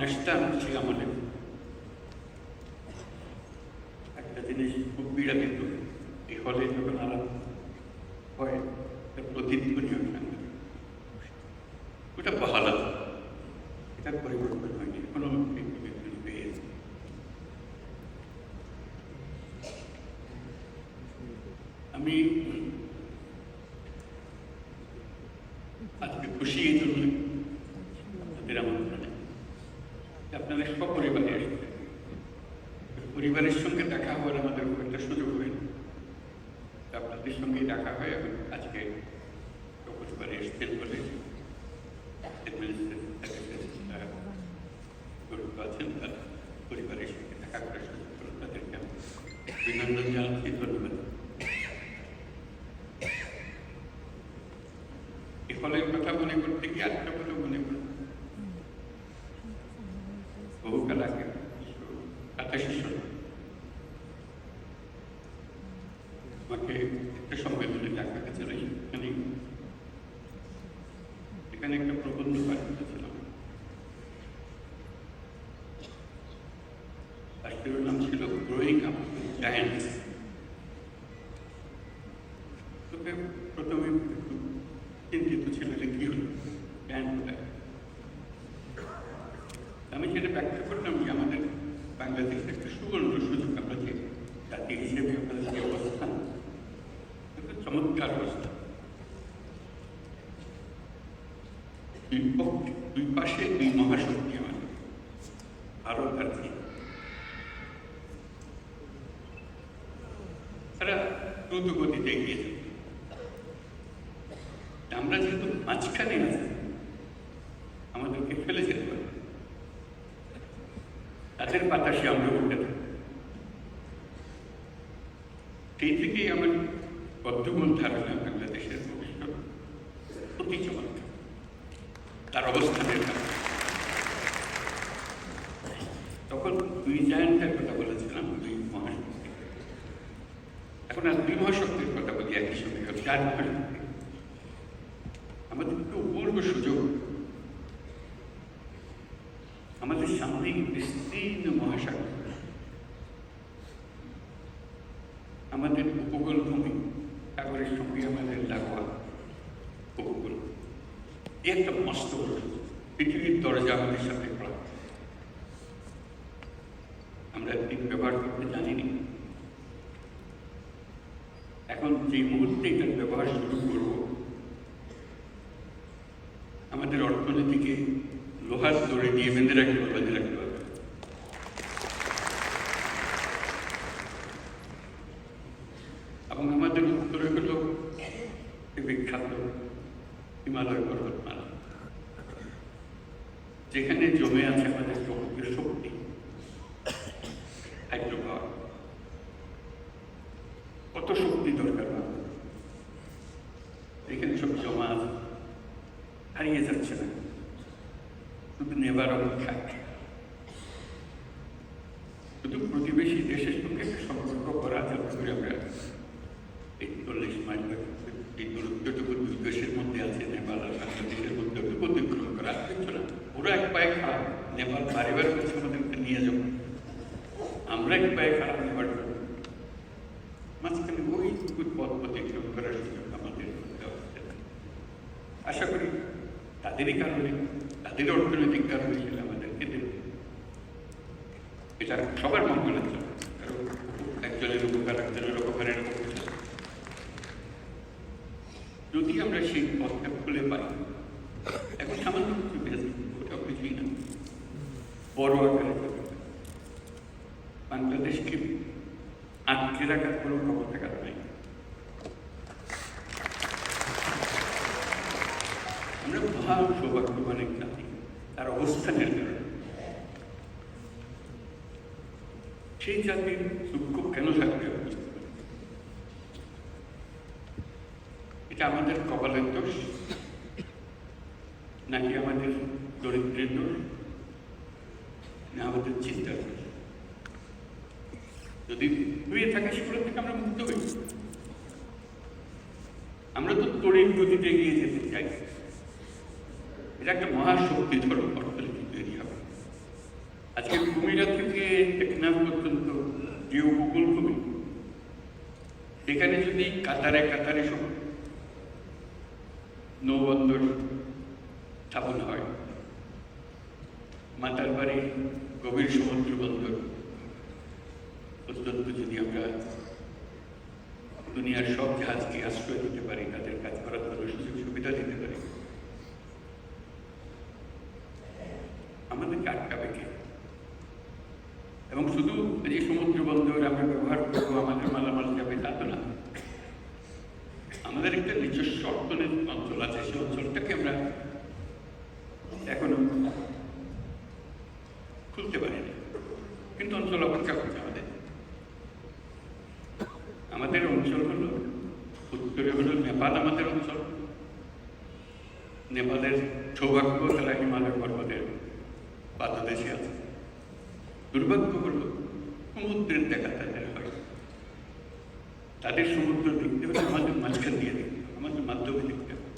অনুষ্ঠান সে আমলে একটা জিনিস খুব পীড়া দিত, এই হলে যখন আলাপ হয় প্রতিধ্বনীয় সাংবাদিক, ওটা বহাল, এটার পরিবর্তন হয়নি, এখনো পেয়েছে। আমি আজকে খুশি এই জন্য আপনাদের আমন্ত্রণে আপনাদের সপরিবারে আসবে। পরিবারের সঙ্গে দেখা হওয়ার আমাদের খুব একটা সুযোগ হয়নি, আপনাদের সঙ্গেই দেখা হয়। এবং আজকে সপরিবারে এসছেন বলে আছেন, তার পরিবারের সঙ্গে দেখা করার সুযোগ হল, তাদেরকে আমি অভিনন্দন জানাচ্ছি, ধন্যবাদ। এই ফলের কথা মনে করতে গিয়ে আরেকটা কথা মনে করি, বহুকাল আগে 87 সালে আমাকে একটা সম্মেলনে ডাকা গেছিল, এখানে একটা প্রবন্ধ পাঠ করেছিলাম। তার নাম ছিল গ্রোয়িং আপ জায়ান্টস। তোকে প্রথমে চিন্তিত ছিল যে কি হল, জায়ান্ট কোথায়। আমি সেটা ব্যাখ্যা করলাম যে আমাদের বাংলাদেশের একটা সুবর্ণ সুযোগ, আমরা যে জাতি হিসেবে আমাদের যে অবস্থান, চমৎকার অবস্থা। দুই পাশে দুই মহাশক্তি আমাদের, ভারত আর চীন। তারা দ্রুত গতিতে এগিয়ে যাবে, আমরা যেহেতু মাঝখানে আছি, আমাদেরকে ফেলে যেতে পারে, তাদের বাতাসে আমরা উঠে থাকি। সেই থেকেই আমার বদ্ধমূল ধারণা বাংলাদেশের ভবিষ্যৎ অতি চমৎকার, তার অবস্থানের কারণে। তখন দুই জায়ান্টের কথা বলেছিলাম, দুই মহাশক্তি। এখন আর দুই মহাশক্তির কথা বলি একই সঙ্গে, চার মহাশক্তি। আমাদের একটু অপূর্ব সুযোগ, আমাদের সামনে বিস্তীর্ণ মহাসাগর, আমাদের উপকূল ভূমি, সাগরের সঙ্গে আমাদের লাগোয়া উপকূল, এই একটা মস্ত পৃথিবীর দরজা আমাদের সাথে খোলা। আমরা একদিন ব্যবহার করতে জানিনি, এখন যে মুহূর্তে এটার ব্যবহার শুরু করব, আমাদের অর্থনীতিকে লোহার দড়ি দিয়ে বেঁধে রাখতে হবে। এবং আমাদের উত্তরে হল বিখ্যাত হিমালয় পর্বতমালা, যেখানে জমে আছে আমাদের সমুদ্রের শক্তি, হাইড্রো পাওয়ার। কত শক্তি দরকার, এখানে সব জমা আছে, হারিয়ে যাচ্ছে না, শুধু নেবার অপেক্ষায়। শুধু প্রতিবেশী দেশের সঙ্গে সম্পর্ক করা যাতে করে আমরা এই 40 মাইল এই দূরত্বটুকু দুই দেশের মধ্যে আছে, নেপাল আর বাংলাদেশের মধ্যে অতিক্রম করা হচ্ছে না। ওরা এক পায়ে খারাপ, নেপাল বারেবার কাছে আমাদেরকে নিয়ে যাবো, আমরা এক পায়ে খারাপ নেবার জন্য মাঝখানে ওইটুকু পথ অতিক্রম করার সুযোগ আমাদের মধ্যে হচ্ছে না। আশা করি তাদেরই কারণে, তাদের অর্থনৈতিক কারণে সেটা আমাদেরকে দেবে। এটা সবার মঙ্গলের জন্য, কারণ একজনের উপকার একজনের উপকারের উপকার। যদি আমরা সেই পথটা খুলে পাই, এখন সামান্য কিছু বেশি, ওটাও কিছুই না, বড় আকারে বাংলাদেশকে আটকে রাখার কোনো ক্ষমতা কারণ নেই। আমরা মহান সৌভাগ্যবান এক জাতি, তার অবস্থানের কারণে। সেই জাতির দুঃখ কেন থাকবে, এটা আমাদের কপালের দোষ নাকি আমাদের দরিদ্রের দোষ, না আমাদের চিন্তার দোষ? যদি হয়ে থাকে সেগুলো থেকে আমরা মুক্ত হই। আমরা তো তড়িৎ গতিতে এগিয়ে যেতে চাই, এটা একটা মহাশক্তি ধরো অর্থনীতি তৈরি হবে। আজকে কুমিরা থেকে টেকনাফ পর্যন্ত যে উপকূলভূমি, সেখানে যদি কাতারে কাতারে সব নৌবন্দর স্থাপন হয়, মাতারবাড়ি গভীর সমুদ্র বন্দর পর্যন্ত যদি আমরা দুনিয়ার সব জাহাজকে আশ্রয় দিতে পারি, তাদের কাজ করার জন্য সুযোগ সুবিধা দিতে পারি, আমাদেরকে আটকাবে কে? এবং শুধু যে সমুদ্র বন্দর আমরা ব্যবহার করবো, আমাদের মালামাল যাবে তা তো না। আমাদের একটা নিজস্ব অর্থনৈতিক অঞ্চল আছে, সেই অঞ্চলটাকে আমরা এখনো খুলতে পারিনি, কিন্তু অঞ্চল অপেক্ষা করছে আমাদের। আমাদের অঞ্চল হলো উত্তরে হলো নেপাল, আমাদের অঞ্চল। নেপালের সৌভাগ্য, তারা হিমালয় পর্বতের পাদদেশে আছে। দুর্ভাগ্য হলো সমুদ্রের দেখা তাদের হয়। তাদের সমুদ্র দেখতে হলে আমাদের মাঝখান দিয়ে দেখতে, আমাদের মাধ্যমে দেখতে হবে।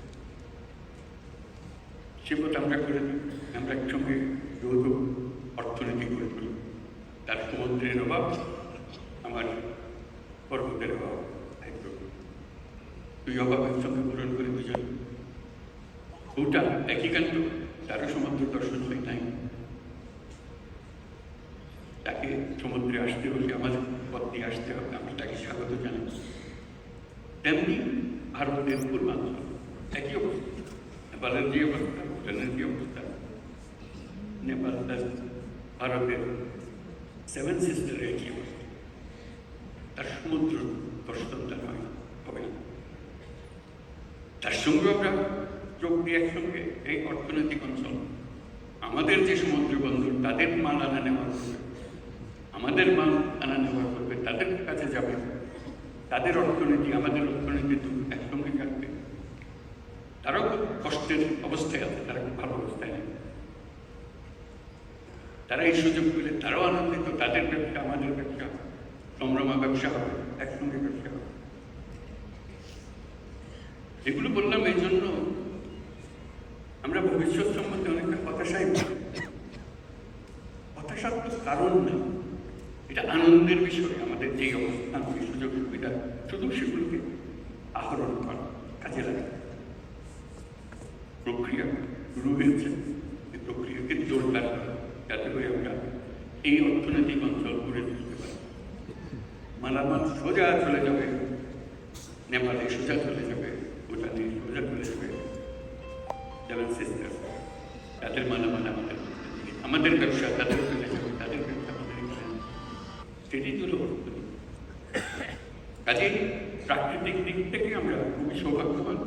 সে কথা আমরা করে দিই, আমরা একসঙ্গে যৌথ অর্থনীতি করে তুলি। তার সমুদ্রের অভাব, আমার পর্বতের অভাব, দুই অভাব একসঙ্গে পূরণ করে দুজন। ভুটান একই কাণ্ড, তারও সমুদ্র দর্শন হয় নাই। তাকে সমুদ্রে আসতে হলে আমাদের পথ দিয়ে আসতে হবে, আমরা তাকে স্বাগত জানাই। তেমনি ভারতের পূর্বাঞ্চল একই অবস্থা, নেপালের যে অবস্থা, ভুটানের যে অবস্থা। নেপাল ভারতের সেভেন সিস্টারের একই অবস্থা, তার সমুদ্র দর্শন তার হয় হবে না। তার সঙ্গে আমরা যোগ দিয়ে একসঙ্গে এই অর্থনৈতিক অঞ্চল, আমাদের যে সমুদ্র বন্দর, তাদের মাল আনা নেওয়া করবে, আমাদের মাল আনা নেওয়া করবে, তাদের কাছে যাবে, তাদের অর্থনীতি আমাদের অর্থনীতি একসঙ্গে থাকবে। তারাও খুব কষ্টের অবস্থায় আছে, তারা খুব ভালো অবস্থায় নেই। তারা এই সুযোগ পেলে তারাও আনন্দিত, তাদের ব্যবসা আমাদের ব্যবসা, সম্ভ্রমা ব্যবসা হবে, একসঙ্গে ব্যবসা হবে। এগুলো বললাম এই জন্য, আমরা ভবিষ্যৎ সম্বন্ধে অনেকটা হতাশাই পাই। হতাশার তো কারণ নেই, এটা আনন্দের বিষয়। আমাদের যেই অবস্থান, যে সুযোগ সুবিধা, শুধু সেগুলোকে আহরণ করা, কাজে লাগে। প্রক্রিয়া শুরু হয়েছে, এই প্রক্রিয়াকে জোরদার করা, যাতে করে আমরা এই অর্থনৈতিক অঞ্চল গড়ে তুলতে পারি। মালামাল সোজা চলে যাবে নেপালে, সোজা চলে যাবে ভুটানে, সোজা চলে যাবে সেভেন সিস্টার, তাদের মালামাল আমাদের ব্যবসা তাদের চলে যাবে, তাদের ব্যবসা আমাদের এখানে। সেটাই হলো অর্থনীতি। কাজেই প্রাকৃতিক দিক থেকে আমরা খুবই সৌভাগ্যবান।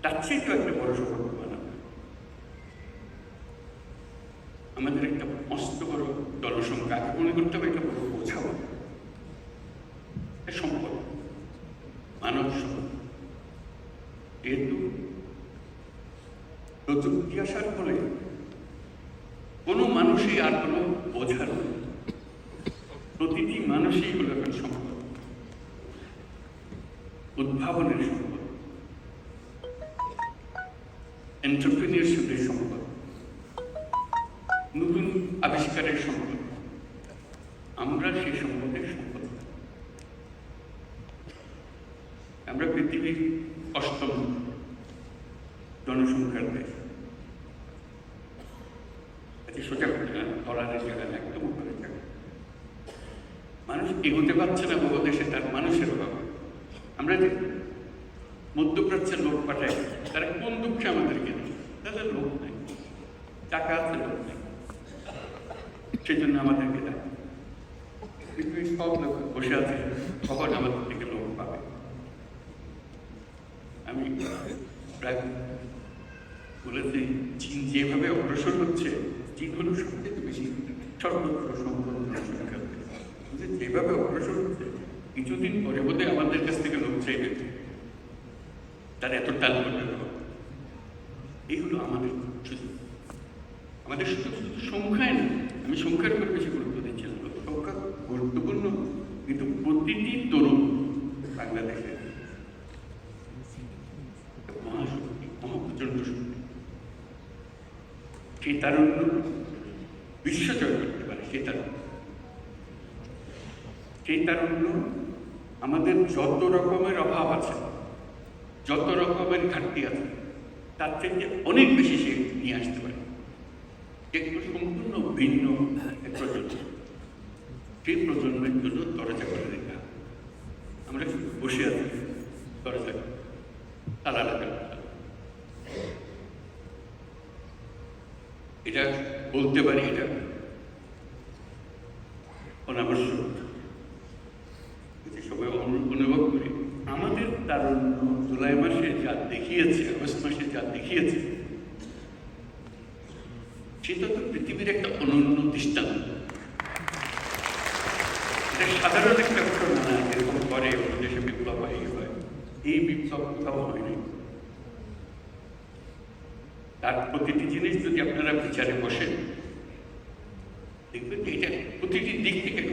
তার চেয়েও একটা বড় সৌভাগ্যবান আমাদের একটা মস্ত বড় জনসংখ্যা। আগে মনে করতে হবে এটা বড় বোঝাও, সম্পদ, মানব সম্পদ। যেহেতু প্রযুক্তি আসার ফলে কোনো মানুষই আর কোনো বোঝার নেই, প্রতিটি মানুষই হলো এখন সম্পদ, উদ্ভাবনের সম্পদ, এন্টারপ্রেনিয়রশিপের সম্পদ, নতুন আবিষ্কারের সম্পদ। আমরা সেই সম্পদের সম্পদ। আমরা পৃথিবীর 8ম জনসংখ্যার দেশ। সোজা করছে না, ডলারের জায়গায় একদম উপরের জায়গায়। মানুষ এগোতে পারছে না বহু দেশে, তার মানুষের অভাব। আমরা যে মধ্যপ্রাচ্যের লোক পাঠাই, তারা কোন দুঃখে আমাদেরকে নেই, তাদের লোক নেই, টাকা আছে, লোক নেই, সেই জন্য আমাদেরকে দেয়। পৃথিবীর সব লোক বসে আছে, কখন আমাদের থেকে লোক পাবে। আমি প্রায় বলেছি, চীন যেভাবে অগ্রসর হচ্ছে, চীন হলো সবথেকে বেশি সর্বত্র সম্পদ জনসংখ্যা, যেভাবে অগ্রসর হচ্ছে, কিছুদিন পরে বোধ হয় আমাদের কাছ থেকে লোক চাইবে, তার এত টাল করতে হবে। এই হলো আমাদের সুযোগ। আমাদের শুধু শুধু সংখ্যায় না, আমি সংখ্যার উপর বেশি গুরুত্ব দিচ্ছিলাম। সংখ্যা গুরুত্বপূর্ণ, কিন্তু প্রতিটি তরুণ বাংলাদেশে মহাশক্তি, মহাপ্রচন্ড শক্তি। সেই তারুণ্য বিশ্ব জয় করতে পারে সেই তারুণ্য আমাদের যত রকমের অভাব আছে, যত রকমের ঘাটতি আছে, তার থেকে অনেক বেশি সে নিয়ে আসতে পারে। যেগুলো সম্পূর্ণ ভিন্ন এক প্রজন্ম, সেই প্রজন্মের জন্য দরজা করে দেখা। আমরা বসে আছি দরজা তালা লাগা, এটা বলতে পারি, এটা অনাবশ্যক। সবাই অনুভব করি আমাদের তারুণ্য জুলাই মাসে যা দেখিয়েছে, আগস্ট মাসে যা দেখিয়েছে, সেটা তো পৃথিবীর একটা অনন্য দৃষ্টান্ত। এটা সাধারণ একটা ঘটনা না, যেরকম করে অন্য দেশে বিপ্লব হয়। এই বিপ্লব কোথাও হয়নি। তার প্রতিটি জিনিস যদি আপনারা বিচারে বসেন, দেখবেন যে এটা প্রতিটি দিক থেকে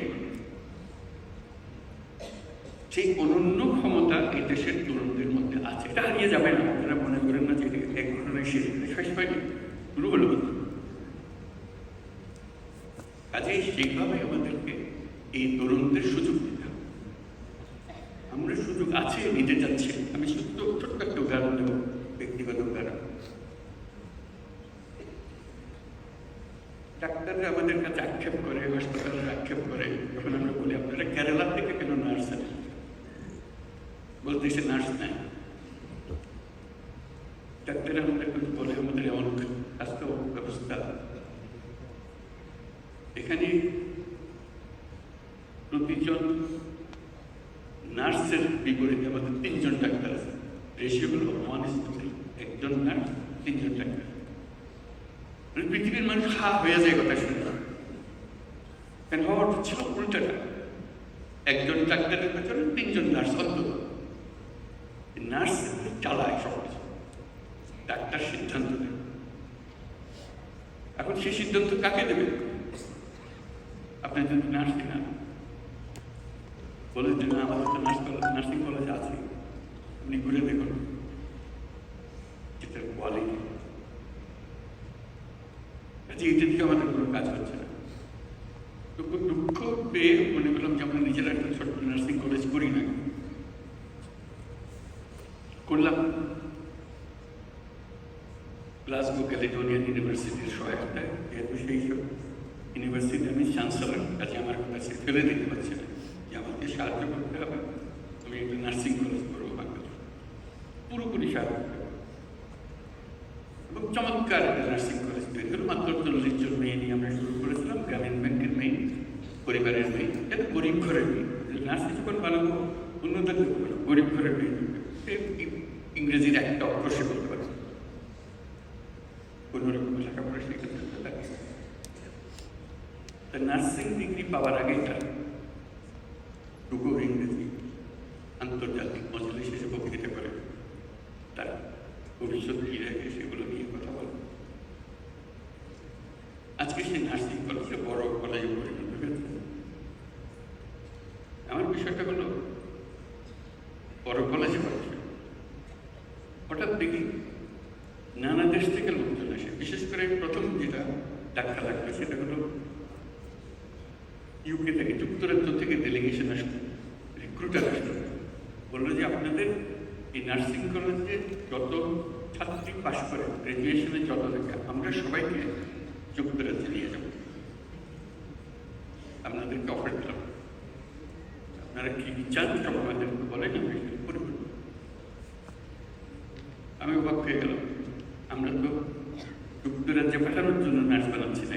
সেই অনন্য ক্ষমতা এই দেশের তরুণদের মধ্যে আছে। এটা হারিয়ে যাবে না। আপনারা মনে করেন না যে এক ঘটনায় শেষ হয়নি, শুরু হলো। কাজেই সেইভাবে আমাদেরকে এই তরুণদের সুযোগ দিতে হবে। আমরা সুযোগ আছে, নিতে যাচ্ছি। আমি ছোট্ট একটা উদাহরণ দেব, ব্যক্তিগত উদাহরণ। ডাক্তাররা আমাদের কাছে আক্ষেপ করে, হাসপাতালের আক্ষেপ করে, যখন আমরা বলি আপনারা কেরালা থেকে কেন নার্স আনেন, বলতেছে নার্স নাই। ডাক্তাররা আমাদের বলে আমাদের এমন স্বাস্থ্য ব্যবস্থা, এখানে প্রতিজন নার্সের বিপরীতে আমাদের 3 জন ডাক্তার আছে। রেশিও হলো 1:3, একজন নার্স 3 জন ডাক্তার। পৃথিবীর মানুষ হা হয়ে যায় কথা শুনে। কেন হওয়ার ছিল উল্টাটা, একজন ডাক্তারের পেছনে 3 জন নার্স। অন্তত নার্স চালায় সব কিছু, ডাক্তার সিদ্ধান্ত দেয়। এখন সেই সিদ্ধান্ত কাকে দেবে? আপনি যদি নার্স না বলে যে না, আমাদের তো নার্সিং কলেজ আছে, আপনি ঘুরে দেখুন এটার কোয়ালিটি। এটা দিকে আমাদের কোনো কাজ হচ্ছে না। তো খুব দুঃখ পেয়ে মনে করলাম যে আমরা নিজেরা একটা ছোট্ট নার্সিং কলেজ করি না, করলাম গ্লাসগো ক্যালিডোনিয়ান ইউনিভার্সিটির সহায়তায়। যেহেতু সেই সব ইউনিভার্সিটি আমি চ্যান্সেলর, কাছে আমার কাছে ফেলে দিতে পারছি না যে আমাকে সাহায্য করতে হবে, আমি একটা নার্সিং কলেজ করবো, পুরোপুরি সাহায্য করবো। এবং চমৎকার একটা নার্সিং কলেজ তৈরি হলো। মাত্র 40 জন মেয়ে নিয়ে আমরা শুরু করেছিলাম, গ্রামীণ ব্যাংকের মেয়ে, পরিবারের মেয়ে, এটা গরিব ঘরের মেয়ে। নার্সিং যখন বানাবো অন্যদের গরিব ঘরের মেয়ে, ইংরেজির একটা অক্ষর সে বলতে পারে, কোনোরকম লেখাপড়া শিখতে লাগে। তা নার্সিং ডিগ্রি পাওয়ার আগে তার টুকু ইংরেজি আন্তর্জাতিক মজলিসে এসে বক্তৃতা করে, তার ভবিষ্যৎ কী রাখে সেগুলো নিয়ে কথা বলে। আজকে সেই নার্সিং কলেজে বড় কলেজে পরিণত হয়েছে। আমার বিষয়টা হলো বড় কলেজে পড়ছে, হঠাৎ দেখি নানা দেশ থেকে লোকজন আসে। বিশেষ করে প্রথম যেটা ধাক্কা লাগবে সেটা হলো ইউকে থেকে, যুক্তরাজ্য থেকে ডেলিগেশন আসলো, রিক্রুটার আসলো, বললো যে আপনাদের এই নার্সিং কলেজে যত ছাত্রী পাশ করে, গ্রাজুয়েশনে যত থাকে, আমরা সবাইকে যুক্তরাজ্যে নিয়ে যাব, আপনাদেরকে অফার দিলাম, আপনারা কি চান সব আমাদেরকে বলেন, আমি করব। আমি অবাক হয়ে গেলাম, আমরা তো যুক্তরাজ্যে পাঠানোর জন্য নার্স বানাচ্ছি না,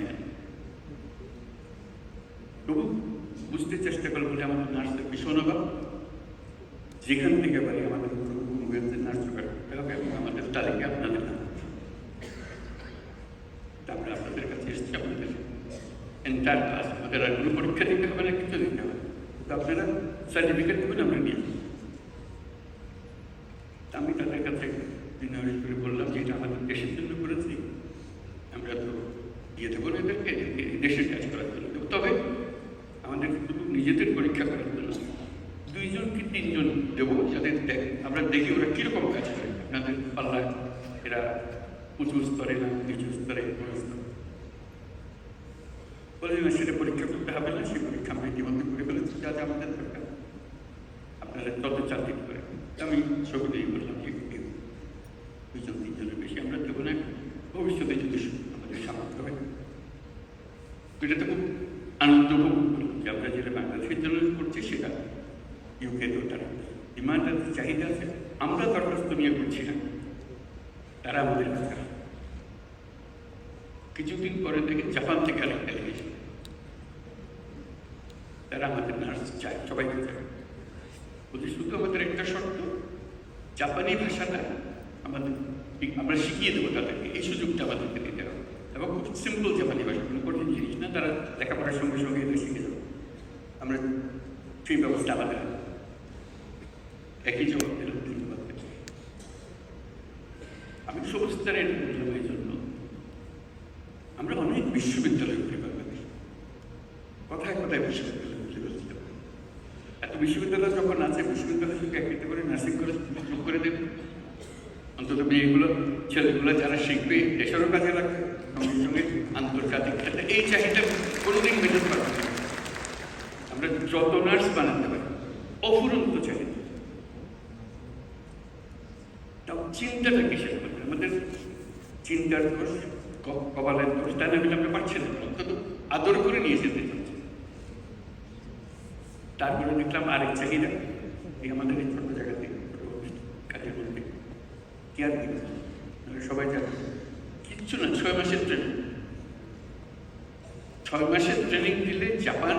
তবু বুঝতে চেষ্টা করবো যে আমাদের নার্সের ভীষণ অভাব। যেখান থেকে পারি আমাদের নার্স জোগাড় করতে হবে এবং আমাদের তালিকা আপনাদের নাম। আমরা আপনাদের কাছে এসেছি, আপনাদের এন্টায়ার ক্লাস, আমাদের আর কোনো পরীক্ষা দিতে হবে না, কিছু দিতে হবে, তো আপনারা সার্টিফিকেট দেবেন, আমরা নিয়ে আমি তাদের কাছে বিনয় করে বললাম যে এটা আমাদের দেশের জন্য করেছি, আমরা তো দিয়ে দেবো না এদেরকে, দেশের কাজ করার জন্য। তবে আমাদের শুধু নিজেদের পরীক্ষা করার জন্য 2 জন কি 3 জন দেবো, যাদের আমরা দেখি ওরা কীরকম কাজ করে, আপনাদের পাল্লা এরা উঁচু স্তরে না নিচু স্তরে। বললেন না সেটা পরীক্ষা করতে হবে না, সেই পরীক্ষা আমরা ইতিমধ্যে করে ফেলেছি, যা যা আমাদের দরকার আপনারা যত চাকরি করে। আমি সকলেই বললাম যে দুইজন তিনজনের বেশি আমরা দেবো না, ভবিষ্যতে যদি আমাদের সামর্থ্য হয়। এটাতে খুব আনন্দ উপভোগ করলাম যে আমরা যেটা বাংলাদেশের জন্য করছি সেটা ইউকে তো তারা ডিমান্ড আছে, চাহিদা আছে, আমরা দরখাস্ত নিয়ে করছি না, তারা আমাদের কাছে। কিছুদিন পরে দেখে জাপান থেকে আরেকটা লেগেছে, তারা আমাদের নার্স চায়, সবাইকে চায়। ওদের শুধু আমাদের একটা শর্ত, জাপানি ভাষাটা আমাদের আমরা শিখিয়ে দেবো তাদেরকে, এই সুযোগটা আমাদেরকে দিতে হবে। এবং খুব সিম্পল জাপানি ভাষা, কোনো কঠিন জিনিস না, তারা লেখাপড়ার সঙ্গে সঙ্গে এদের শিখে যাবে। আমরা সেই ব্যবস্থা আমাদের একই জবাব দিলাম, ধন্যবাদ। আমি সমস্ত এটা বললাম এই জন্য আমরা অনেক বিশ্ববিদ্যালয় করি বাংলাদেশ, কথায় কথায় বিশ্ববিদ্যালয় খুলে ফেলছিলাম। এত বিশ্ববিদ্যালয় যখন আছে, বিশ্ববিদ্যালয় সঙ্গে একত্রিত করে নার্সিং কলেজ যোগ করে দেবে, অন্তত মেয়েগুলো ছেলেগুলো যারা শিখবে দেশেরও কাজে লাগবে, সঙ্গে সঙ্গে আন্তর্জাতিক ক্ষেত্রে এই চাহিদা কোনোদিন মেটাতে পারবে না। আমরা যত নার্স বানাতে পারি, অফুরন্ত চাহিদা। তাও চিন্তাটা কিসের মধ্যে, আমাদের চিন্তার দোষ, কপালের দোষ, তাই না আমরা পারছি না, অন্তত আদর করে নিয়ে যেতে চাচ্ছি। তারপরে দেখলাম আরেক চাহিদা, এই আমাদের এই ছোট জায়গা থেকে কাজের মধ্যে কি আর দিন সবাই জানে কিচ্ছু না, 6 মাসের ট্রেনিং। 6 মাসের ট্রেনিং দিলে জাপান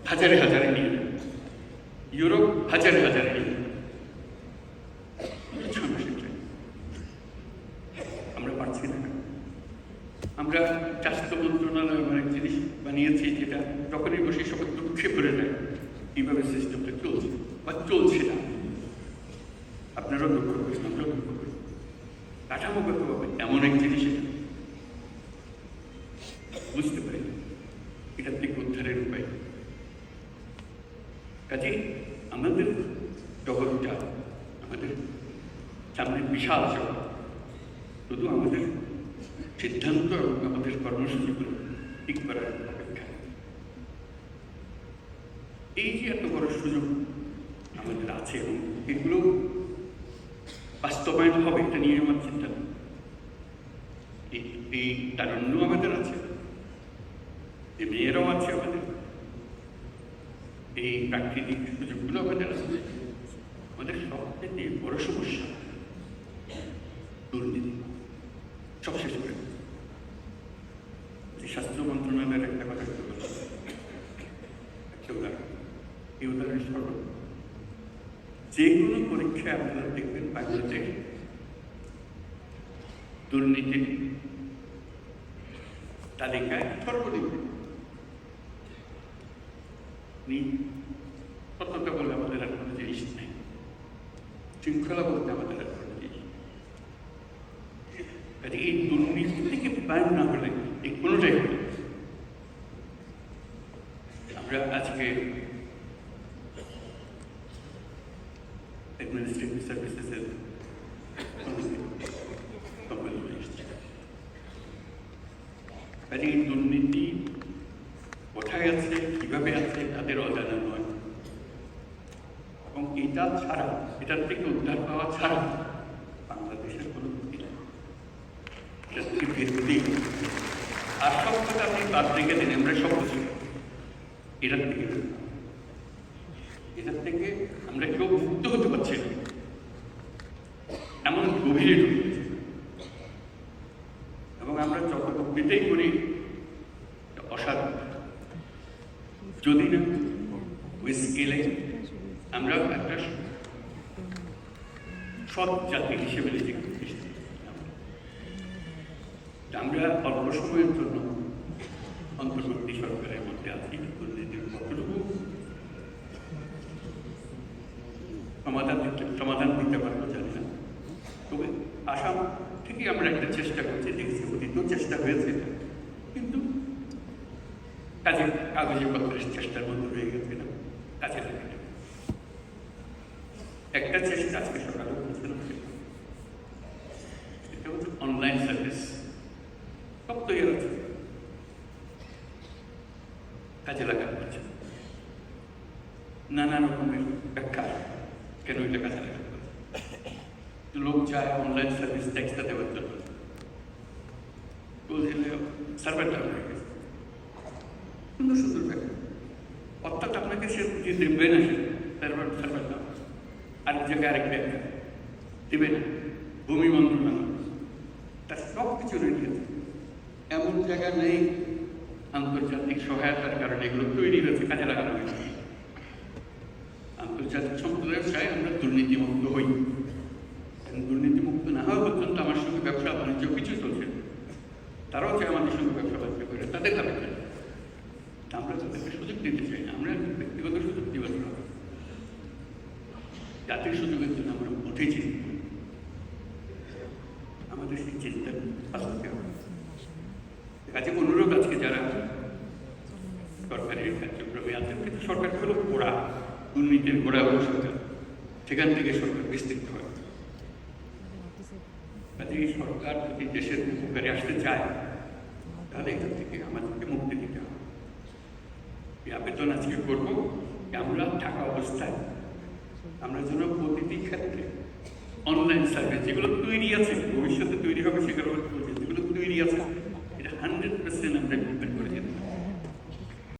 হাজারে হাজারে নিয়ে নেয়, ইউরোপ হাজারে হাজারে নিয়ে নেয়। 6 মাসের ট্রেনিং আমরা পারছি না। আমরা স্বাস্থ্য মন্ত্রণালয় অনেক জিনিস বানিয়েছি, যেটা তখনই বসে সবাই দুঃখে ভরে নেয় এইভাবে সিস্টেমটা চলছে বা চলছে না। আপনারাও দুঃখ করেন, আমরাও দুঃখ করি। কাঠামোগতভাবে এমন এক জিনিস এটা বুঝতে পারি, এটার থেকে উদ্ধারের উপায়। কাজেই আমাদের জগৎটা, আমাদের সামনে বিশাল জগৎ, শুধু আমাদের সিদ্ধান্ত এবং আমাদের কর্মসূচিগুলো ঠিক করার অপেক্ষা। এই যে এত বড় সুযোগ আমাদের আছে এবং এগুলো বাস্তবায়ন হবে, এটা নিয়ে আমার চিন্তা নেই। এই তারুণ্য আমাদের আছে, এই মেয়েরাও আছে আমাদের, এই প্রাকৃতিক সুযোগগুলো আমাদের আছে। আমাদের সবচেয়ে বড় সমস্যা দুর্নীতি। সব শেষ করে স্বাস্থ্য মন্ত্রণালয়ের একটা কথা একটা উদাহরণ, এই উদাহরণ স্মরণ, যে কোনো পরীক্ষায় আপনারা দেখবেন বাংলাদেশ দুর্নীতির তালিকায় সর্বনিম্ন। সততা বলে আমাদের আর কোনো জিনিস নেই, শৃঙ্খলা বলতে আমাদের আর কোনো জিনিস। এই দুর্নীতি থেকে বাইর না হলে এই কোনোটাই হলে আমরা আজকে অ্যাডমিনিস্ট্রেটিভ সার্ভিসেসের সম্মেলনে এসেছে। কাজে এই দুর্নীতি কোথায় আছে, কিভাবে আছে, তাদের অজানা নয়। এবং এটা ছাড়া, এটার থেকে উদ্ধার পাওয়া ছাড়া বাংলাদেশের কোনো গতি নেই। এটা থেকে ভিত্তি আর সব কথা আপনি বাদ রেখে দিন, আমরা সব বুঝি এটার থেকে আমরা কেউ মুক্ত হতে পারছি না, এমন গভীরে ঢুকেছে। এবং আমরা যত গভীরতেই করি অসাধারণ, যদি না ওই স্কেলে আমরা একটা সৎ জাতি হিসেবে নিজেকে আমরা অল্প সময়ের জন্য অন্তর্বর্তী সরকারের মধ্যে আছি, দুর্নীতির কতটুকু সমাধান দিতে পারবো জানি না। তবে আসাম থেকে আমরা একটা চেষ্টা করছি, দেখছি অতীত চেষ্টা হয়েছে, কিন্তু কাগজে পত্রের চেষ্টার মধ্যে রয়ে গেছে না, কাজে লাগে না। একটা চেষ্টা আজকে সকালে বলছিলাম, এটা হচ্ছে অনলাইন সার্ভিস। সব তৈরি আছে, চায় অনলাইন সার্ভিস ট্যাক্সটা দেওয়ার জন্য, সার্ভার ডাউন হয়ে গেছে। সুন্দর সুন্দর ব্যাপার, অর্থাৎ আপনাকে সে যে দেবে না, সে সার্ভার ডাউন, আরেক জায়গায় আরেক ব্যাংক দেবে না, ভূমি মন্ত্রণালয় তার সব কিছু রেডি আছে। এমন জায়গা নেই আন্তর্জাতিক সহায়তার কারণে এগুলো তৈরি হয়েছে, কাজে লাগানো হয়েছে। আন্তর্জাতিক সম্প্রদায় চাই আমরা দুর্নীতিমুক্ত হই। দুর্নীতিমুক্ত না হওয়া পর্যন্ত আমার সঙ্গে ব্যবসা বাণিজ্য কিছু চলছে, তারাও চাই আমাদের সঙ্গে ব্যবসা বাণিজ্য করে, তাদের লাভে চাই। আমরা তাদেরকে সুযোগ দিতে চাই না, আমরা ব্যক্তিগত সুযোগ দিবার না, জাতির সুযোগের জন্য আমরা উঠেছি। আমাদের সেই চিন্তা আসতে হবে। কাজে অনুরোধ, আজকে যারা সরকারের কার্যক্রমে আছেন, কিন্তু সরকার হলো গোড়া, দুর্নীতির গোড়া হলো সরকার, সেখান থেকে সরকার বিস্তৃত হয়। কাজে এই সরকার যদি দেশের উপকারে আসতে চায়, তাহলে এখান থেকে আমাদেরকে মুক্তি দিতে হবে। এই আবেদন আজকে করবো, আমরা থাকা অবস্থায় আমরা যেন প্রতিটি ক্ষেত্রে অনলাইন সার্ভিস যেগুলো তৈরি আছে, ভবিষ্যতে তৈরি হবে, সেগুলো যেগুলো তৈরি আছে, এটা 100% আমরা